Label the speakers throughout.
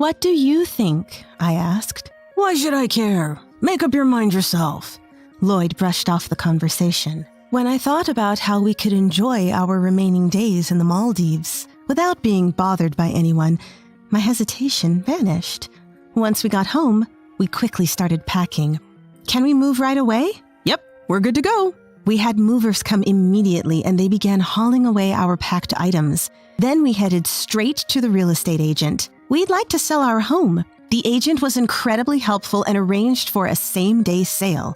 Speaker 1: "What do you think?" I asked. "Why should I care? Make up your mind yourself." Lloyd brushed off the conversation. When I thought about how we could enjoy our remaining days in the Maldives without being bothered by anyone, my hesitation vanished. Once we got home, we quickly started packing. "Can we move right away?" "Yep, we're good to go." We had movers come immediately and they began hauling away our packed items. Then we headed straight to the real estate agent. We'd like to sell our home. The agent was incredibly helpful and arranged for a same-day sale.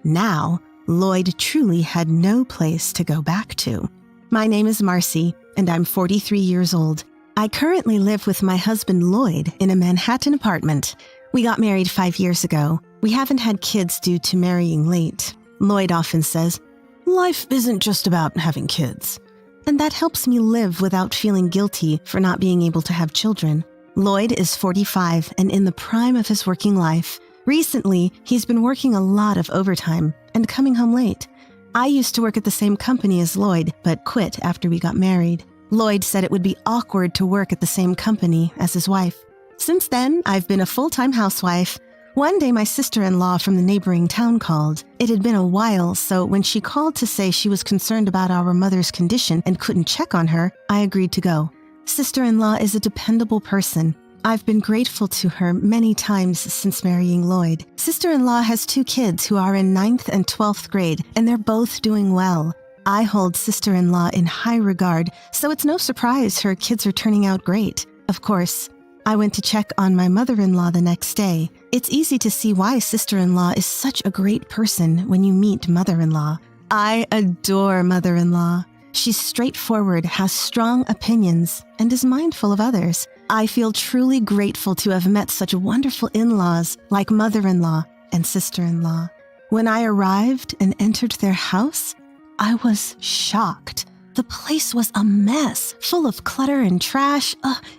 Speaker 1: Now, Lloyd truly had no place to go back to. My name is Marcy, and I'm 43 years old. I currently live with my husband Lloyd in a Manhattan apartment. We got married 5 years ago. We haven't had kids due to marrying late. Lloyd often says, "Life isn't just about having kids." And that helps me live without feeling guilty for not being able to have children. Lloyd is 45 and in the prime of his working life. Recently, he's been working a lot of overtime and coming home late. I used to work at the same company as Lloyd, but quit after we got married. Lloyd said it would be awkward to work at the same company as his wife. Since then, I've been a full-time housewife. One day, my sister-in-law from the neighboring town called. It had been a while, so when she called to say she was concerned about our mother's condition and couldn't check on her, I agreed to go. Sister-in-law is a dependable person. I've been grateful to her many times since marrying Lloyd. Sister-in-law has 2 kids who are in 9th and 12th grade, and they're both doing well. I hold sister-in-law in high regard, so it's no surprise her kids are turning out great. Of course, I went to check on my mother-in-law the next day. It's easy to see why sister-in-law is such a great person when you meet mother-in-law. I adore mother-in-law. She's straightforward, has strong opinions, and is mindful of others. I feel truly grateful to have met such wonderful in-laws like mother-in-law and sister-in-law. When I arrived and entered their house, I was shocked. The place was a mess, full of clutter and trash.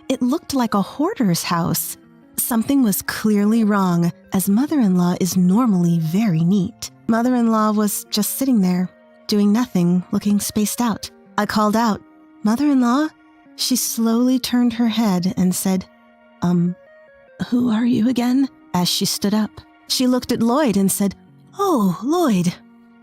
Speaker 1: It looked like a hoarder's house. Something was clearly wrong, as mother-in-law is normally very neat. Mother-in-law was just sitting there, doing nothing, looking spaced out. I called out, "Mother-in-law?" She slowly turned her head and said, "Who are you again?" as she stood up. She looked at Lloyd and said, "Oh, Lloyd,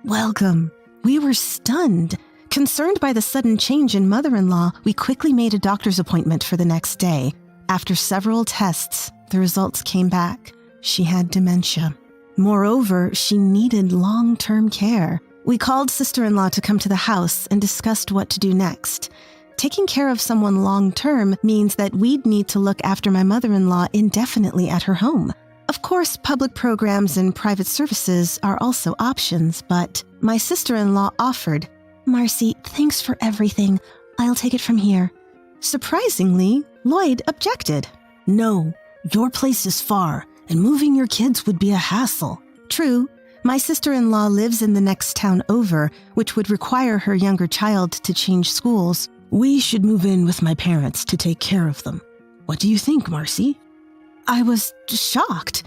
Speaker 1: welcome." We were stunned. Concerned by the sudden change in mother-in-law, we quickly made a doctor's appointment for the next day. After several tests, the results came back. She had dementia. Moreover, she needed long-term care. We called sister-in-law to come to the house and discussed what to do next. Taking care of someone long-term means that we'd need to look after my mother-in-law indefinitely at her home. Of course, public programs and private services are also options, but my sister-in-law offered, "Marcy, thanks for everything. I'll take it from here." Surprisingly, Lloyd objected. "No, your place is far, and moving your kids would be a hassle." True, my sister-in-law lives in the next town over, which would require her younger child to change schools. "We should move in with my parents to take care of them. What do you think, Marcy?" I was shocked.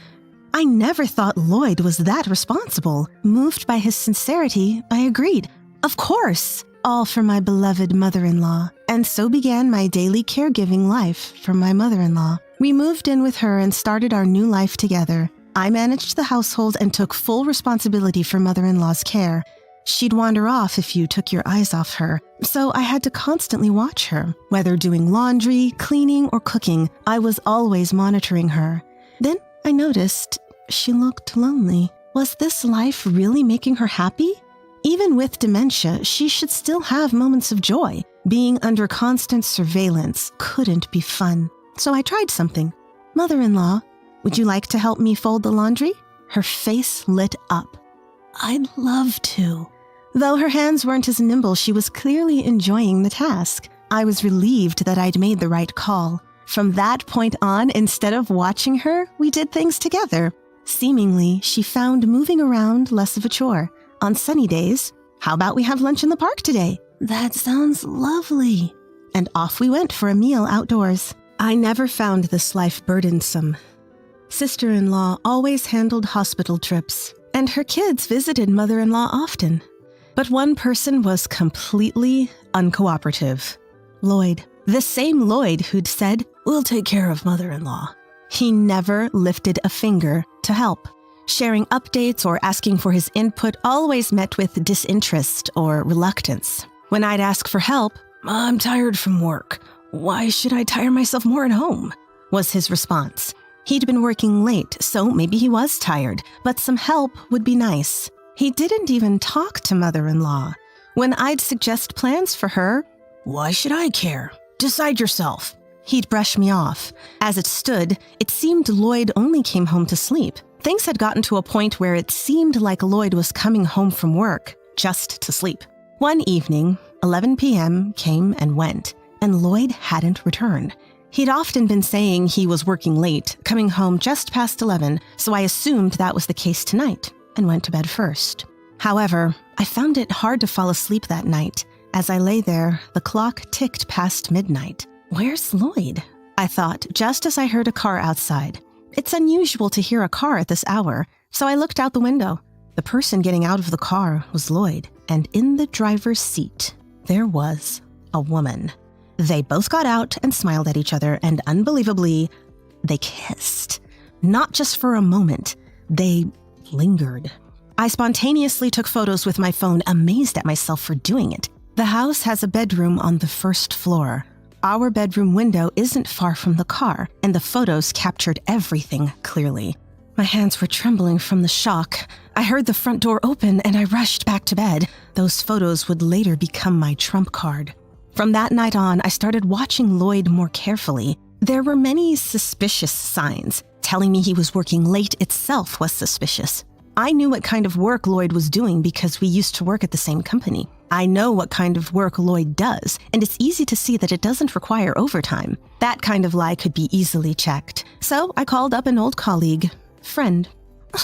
Speaker 1: I never thought Lloyd was that responsible. Moved by his sincerity, I agreed. Of course, all for my beloved mother-in-law. And so began my daily caregiving life for my mother-in-law. We moved in with her and started our new life together. I managed the household and took full responsibility for mother-in-law's care. She'd wander off if you took your eyes off her, so I had to constantly watch her. Whether doing laundry, cleaning, or cooking, I was always monitoring her. Then I noticed she looked lonely. Was this life really making her happy? Even with dementia, she should still have moments of joy. Being under constant surveillance couldn't be fun. So I tried something. "Mother-in-law, would you like to help me fold the laundry?" Her face lit up. "I'd love to." Though her hands weren't as nimble, she was clearly enjoying the task. I was relieved that I'd made the right call. From that point on, instead of watching her, we did things together. Seemingly, she found moving around less of a chore. On sunny days, "How about we have lunch in the park today?" "That sounds lovely." And off we went for a meal outdoors. I never found this life burdensome. Sister-in-law always handled hospital trips, and her kids visited mother-in-law often. But one person was completely uncooperative. Lloyd. The same Lloyd who'd said, "We'll take care of mother-in-law." He never lifted a finger to help. Sharing updates or asking for his input always met with disinterest or reluctance. When I'd ask for help, "I'm tired from work. Why should I tire myself more at home?" was his response. He'd been working late, so maybe he was tired, but some help would be nice. He didn't even talk to mother-in-law. When I'd suggest plans for her, "Why should I care? Decide yourself." He'd brush me off. As it stood, it seemed Lloyd only came home to sleep. Things had gotten to a point where it seemed like Lloyd was coming home from work just to sleep. One evening, 11 p.m. came and went, and Lloyd hadn't returned. He'd often been saying he was working late, coming home just past 11, so I assumed that was the case tonight and went to bed first. However, I found it hard to fall asleep that night. As I lay there, the clock ticked past midnight. Where's Lloyd? I thought, just as I heard a car outside. It's unusual to hear a car at this hour, so I looked out the window. The person getting out of the car was Lloyd, and in the driver's seat, there was a woman. They both got out and smiled at each other, and unbelievably, they kissed. Not just for a moment, they lingered. I spontaneously took photos with my phone, amazed at myself for doing it. The house has a bedroom on the first floor. Our bedroom window isn't far from the car, and the photos captured everything clearly. My hands were trembling from the shock. I heard the front door open, and I rushed back to bed. Those photos would later become my trump card. From that night on, I started watching Lloyd more carefully. There were many suspicious signs. Telling me he was working late itself was suspicious. I knew what kind of work Lloyd was doing because we used to work at the same company. I know what kind of work Lloyd does, and it's easy to see that it doesn't require overtime. That kind of lie could be easily checked. So I called up an old colleague, friend.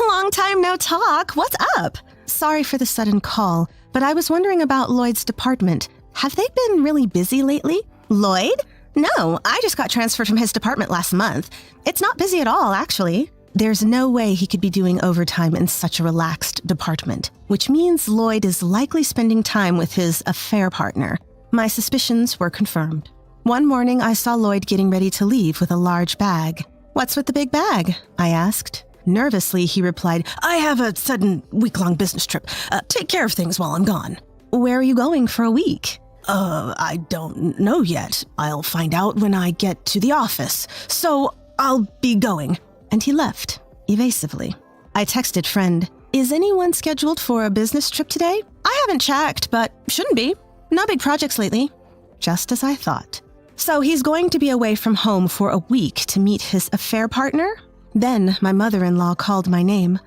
Speaker 1: "Long time no talk. What's up?" "Sorry for the sudden call, but I was wondering about Lloyd's department. Have they been really busy lately?" "Lloyd? No, I just got transferred from his department last month. It's not busy at all, actually." There's no way he could be doing overtime in such a relaxed department, which means Lloyd is likely spending time with his affair partner. My suspicions were confirmed. One morning, I saw Lloyd getting ready to leave with a large bag. "What's with the big bag?" I asked. Nervously, he replied, "I have a sudden week-long business trip. Take care of things while I'm gone." "Where are you going for a week?" I don't know yet. I'll find out when I get to the office. So I'll be going." And he left, evasively. I texted friend, "Is anyone scheduled for a business trip today?" "I haven't checked, but shouldn't be. No big projects lately." Just as I thought. So he's going to be away from home for a week to meet his affair partner? Then my mother-in-law called my name.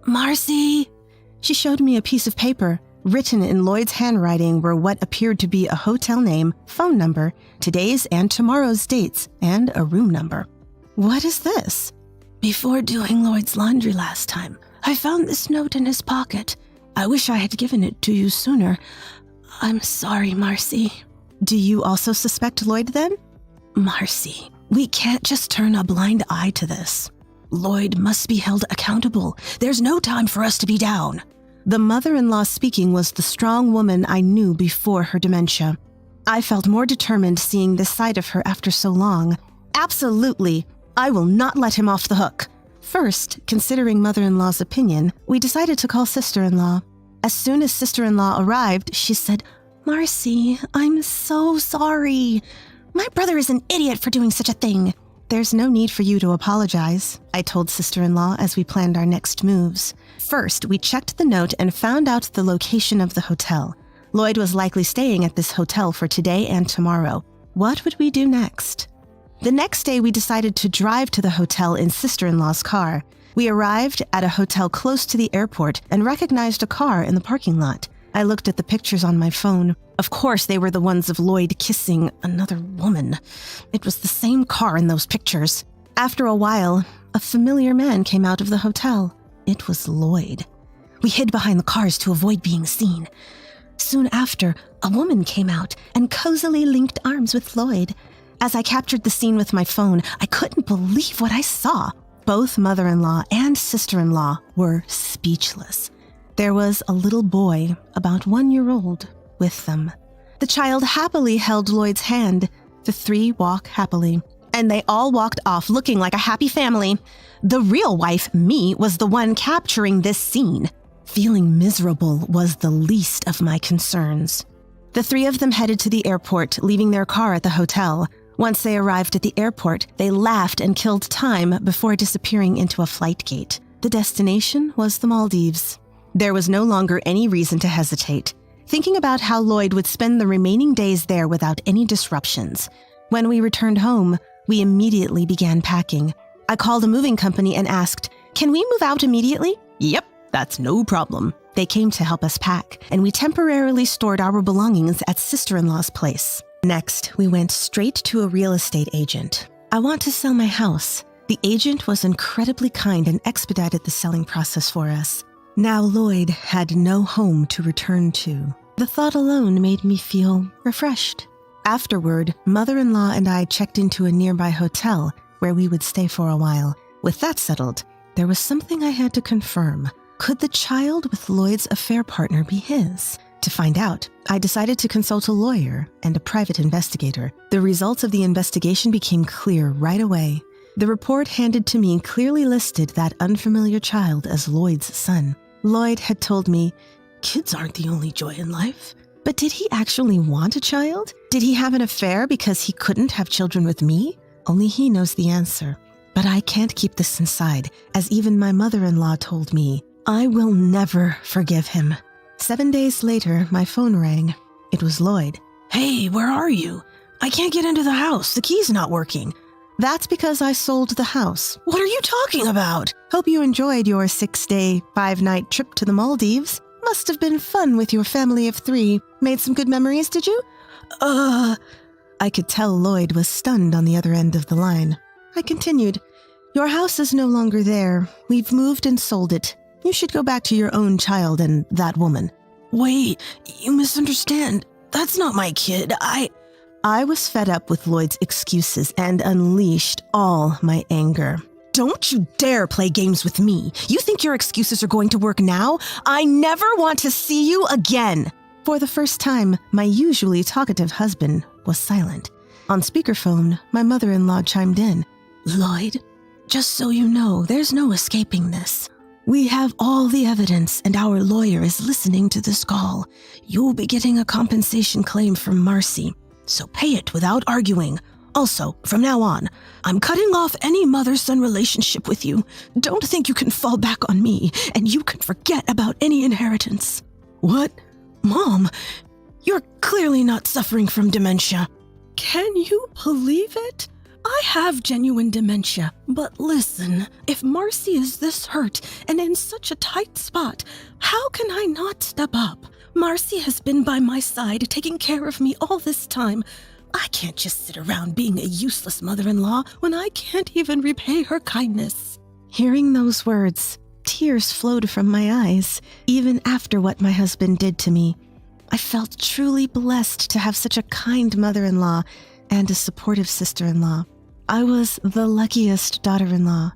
Speaker 1: "Marcy!" She showed me a piece of paper. Written in Lloyd's handwriting were what appeared to be a hotel name, phone number, today's and tomorrow's dates, and a room number. "What is this?" "Before doing Lloyd's laundry last time, I found this note in his pocket. I wish I had given it to you sooner. I'm sorry, Marcy." "Do you also suspect Lloyd then?" "Marcy, we can't just turn a blind eye to this. Lloyd must be held accountable. There's no time for us to be down." The mother-in-law speaking was the strong woman I knew before her dementia. I felt more determined seeing this side of her after so long. "Absolutely. I will not let him off the hook." First, considering mother-in-law's opinion, we decided to call sister-in-law. As soon as sister-in-law arrived, she said, "Marcy, I'm so sorry. My brother is an idiot for doing such a thing." "There's no need for you to apologize," I told sister-in-law as we planned our next moves. First, we checked the note and found out the location of the hotel. Lloyd was likely staying at this hotel for today and tomorrow. What would we do next? The next day, we decided to drive to the hotel in sister-in-law's car. We arrived at a hotel close to the airport and recognized a car in the parking lot. I looked at the pictures on my phone. Of course, they were the ones of Lloyd kissing another woman. It was the same car in those pictures. After a while, a familiar man came out of the hotel. It was Lloyd. We hid behind the cars to avoid being seen. Soon after, a woman came out and cozily linked arms with Lloyd. As I captured the scene with my phone, I couldn't believe what I saw. Both mother-in-law and sister-in-law were speechless. There was a little boy, about 1 year old, with them. The child happily held Lloyd's hand. The three walk happily. and they all walked off looking like a happy family. The real wife, me, was the one capturing this scene. Feeling miserable was the least of my concerns. The three of them headed to the airport, leaving their car at the hotel. Once they arrived at the airport, they laughed and killed time before disappearing into a flight gate. The destination was the Maldives. There was no longer any reason to hesitate, thinking about how Lloyd would spend the remaining days there without any disruptions. When we returned home, we immediately began packing. I called a moving company and asked, "Can we move out immediately?" "Yep, that's no problem." They came to help us pack, and we temporarily stored our belongings at sister-in-law's place. Next, we went straight to a real estate agent. "I want to sell my house." The agent was incredibly kind and expedited the selling process for us. Now Lloyd had no home to return to. The thought alone made me feel refreshed. Afterward, mother-in-law and I checked into a nearby hotel where we would stay for a while. With that settled, there was something I had to confirm. Could the child with Lloyd's affair partner be his? To find out, I decided to consult a lawyer and a private investigator. The results of the investigation became clear right away. The report handed to me clearly listed that unfamiliar child as Lloyd's son. Lloyd had told me, "Kids aren't the only joy in life." But did he actually want a child? Did he have an affair because he couldn't have children with me? Only he knows the answer. But I can't keep this inside, as even my mother-in-law told me. I will never forgive him. 7 days later, my phone rang. It was Lloyd. "Hey, where are you? I can't get into the house. The key's not working." "That's because I sold the house." "What are you talking about?" "Hope you enjoyed your 6-day, 5-night trip to the Maldives. Must have been fun with your family of 3. Made some good memories, did you?" I could tell Lloyd was stunned on the other end of the line. I continued, "Your house is no longer there. We've moved and sold it. You should go back to your own child and that woman." "Wait, you misunderstand. That's not my kid. I was fed up with Lloyd's excuses and unleashed all my anger. "Don't you dare play games with me. You think your excuses are going to work now? I never want to see you again." For the first time, my usually talkative husband was silent. On speakerphone, my mother-in-law chimed in. "Lloyd, just so you know, there's no escaping this. We have all the evidence, and our lawyer is listening to this call. You'll be getting a compensation claim from Marcy, so pay it without arguing. Also, from now on, I'm cutting off any mother-son relationship with you. Don't think you can fall back on me, and you can forget about any inheritance." "What? Mom, you're clearly not suffering from dementia." "Can you believe it? I have genuine dementia, but listen, if Marcy is this hurt and in such a tight spot, how can I not step up? Marcy has been by my side, taking care of me all this time. I can't just sit around being a useless mother-in-law when I can't even repay her kindness." Hearing those words, tears flowed from my eyes, even after what my husband did to me. I felt truly blessed to have such a kind mother-in-law and a supportive sister-in-law. I was the luckiest daughter-in-law.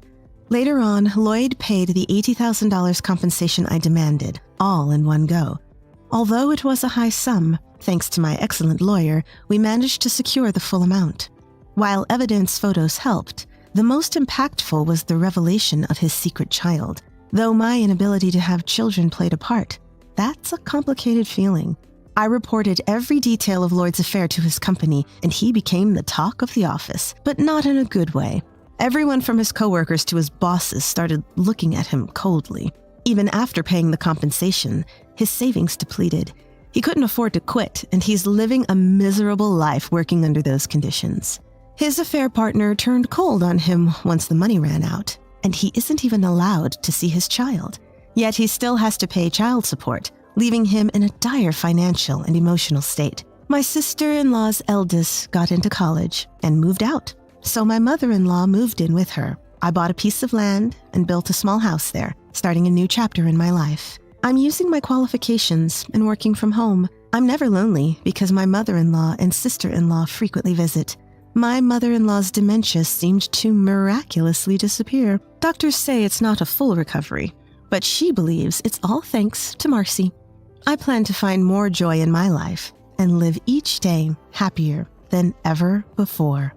Speaker 1: Later on, Lloyd paid the $80,000 compensation I demanded, all in one go. Although it was a high sum, thanks to my excellent lawyer, we managed to secure the full amount. While evidence photos helped, the most impactful was the revelation of his secret child. Though my inability to have children played a part, that's a complicated feeling. I reported every detail of Lloyd's affair to his company, and he became the talk of the office, but not in a good way. Everyone from his coworkers to his bosses started looking at him coldly. Even after paying the compensation, his savings depleted. He couldn't afford to quit, and he's living a miserable life working under those conditions. His affair partner turned cold on him once the money ran out, and he isn't even allowed to see his child. Yet he still has to pay child support, leaving him in a dire financial and emotional state. My sister-in-law's eldest got into college and moved out, so my mother-in-law moved in with her. I bought a piece of land and built a small house there, starting a new chapter in my life. I'm using my qualifications and working from home. I'm never lonely because my mother-in-law and sister-in-law frequently visit. My mother-in-law's dementia seemed to miraculously disappear. Doctors say it's not a full recovery, but she believes it's all thanks to Marcy. I plan to find more joy in my life and live each day happier than ever before.